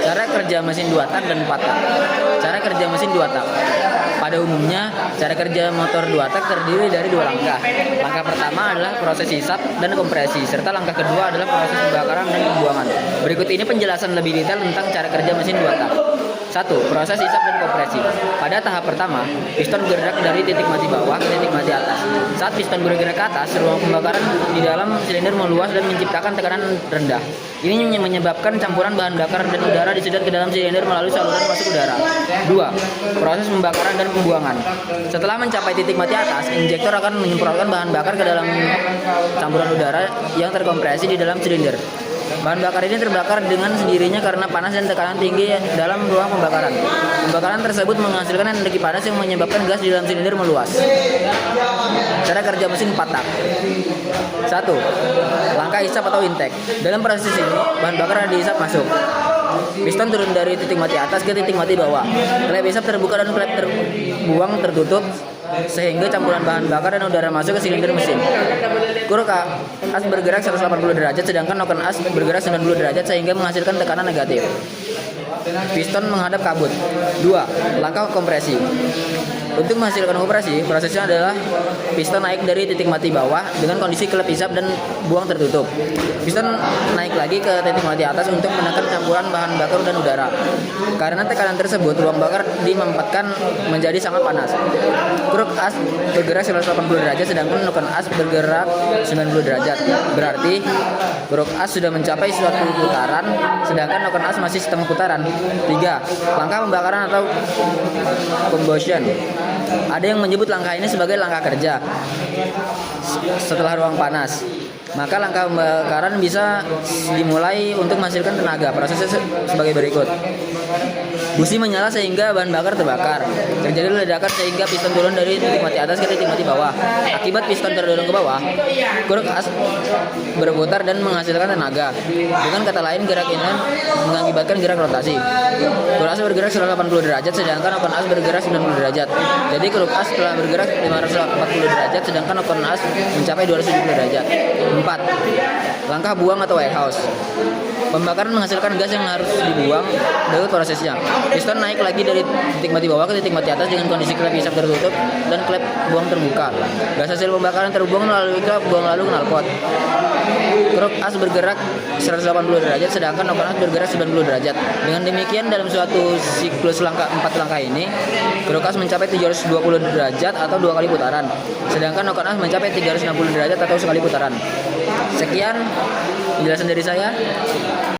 Cara kerja mesin 2 tak dan 4 tak. Cara kerja mesin 2 tak. Pada umumnya, cara kerja motor 2 tak terdiri dari 2 langkah. Langkah pertama adalah proses hisap dan kompresi, serta langkah kedua adalah proses pembakaran dan pembuangan. Berikut ini penjelasan lebih detail tentang cara kerja mesin 2 tak. 1. Proses hisap dan kompresi. Pada tahap pertama, piston bergerak dari titik mati bawah ke titik mati atas. Saat piston bergerak ke atas, ruang pembakaran di dalam silinder meluas dan menciptakan tekanan rendah. Ini menyebabkan campuran bahan bakar dan udara disedot ke dalam silinder melalui saluran masuk udara. 2. Proses pembakaran dan pembuangan. Setelah mencapai titik mati atas, injektor akan menyemprotkan bahan bakar ke dalam campuran udara yang terkompresi di dalam silinder. Bahan bakar ini terbakar dengan sendirinya karena panas dan tekanan tinggi dalam ruang pembakaran. Pembakaran tersebut menghasilkan energi panas yang menyebabkan gas di dalam silinder meluas. Cara kerja mesin 4 tak. 1. Langkah hisap atau intake. Dalam proses ini, bahan bakar dihisap masuk. Piston turun dari titik mati atas ke titik mati bawah. Klep hisap terbuka dan klep terbuang tertutup sehingga campuran bahan bakar dan udara masuk ke silinder mesin. Kuruk as bergerak 180 derajat sedangkan noken as bergerak 90 derajat sehingga menghasilkan tekanan negatif. Piston menghadap kabut. 2. Langkah kompresi. Untuk menghasilkan kompresi, prosesnya adalah piston naik dari titik mati bawah dengan kondisi klep hisap dan buang tertutup. Piston naik lagi ke titik mati atas untuk menekan campuran bahan bakar dan udara. Karena tekanan tersebut, ruang bakar dimampatkan menjadi sangat panas. Kruk as bergerak 180 derajat sedangkan noken as bergerak 90 derajat. Berarti kruk as sudah mencapai suatu putaran sedangkan noken as masih setengah putaran. 3. Langkah pembakaran atau combustion. Ada yang menyebut langkah ini sebagai langkah kerja setelah ruang panas. Maka langkah pembakaran bisa dimulai untuk menghasilkan tenaga. Prosesnya sebagai berikut. Busi menyala sehingga bahan bakar terbakar. Terjadi ledakan sehingga piston turun dari titik mati atas ke titik mati bawah. Akibat piston terdorong ke bawah, kruk as berputar dan menghasilkan tenaga. Dengan kata lain, gerak ini mengakibatkan gerak rotasi. Kruk as bergerak 180 derajat sedangkan noken as bergerak 90 derajat. Jadi kruk as telah bergerak 540 derajat sedangkan noken as mencapai 270 derajat. 4. Langkah buang atau warehouse. Pembakaran menghasilkan gas yang harus dibuang. Berikut prosesnya. Piston naik lagi dari titik mati bawah ke titik mati atas dengan kondisi klep hisap tertutup dan klep buang terbuka. Gas hasil pembakaran terbuang melalui klep buang lalu knalpot. Kruk as bergerak 180 derajat sedangkan noken as bergerak 90 derajat. Dengan demikian dalam suatu siklus 4 langkah ini, kruk as mencapai 720 derajat atau 2 kali putaran. Sedangkan noken as mencapai 360 derajat atau sekali putaran. Sekian penjelasan dari saya.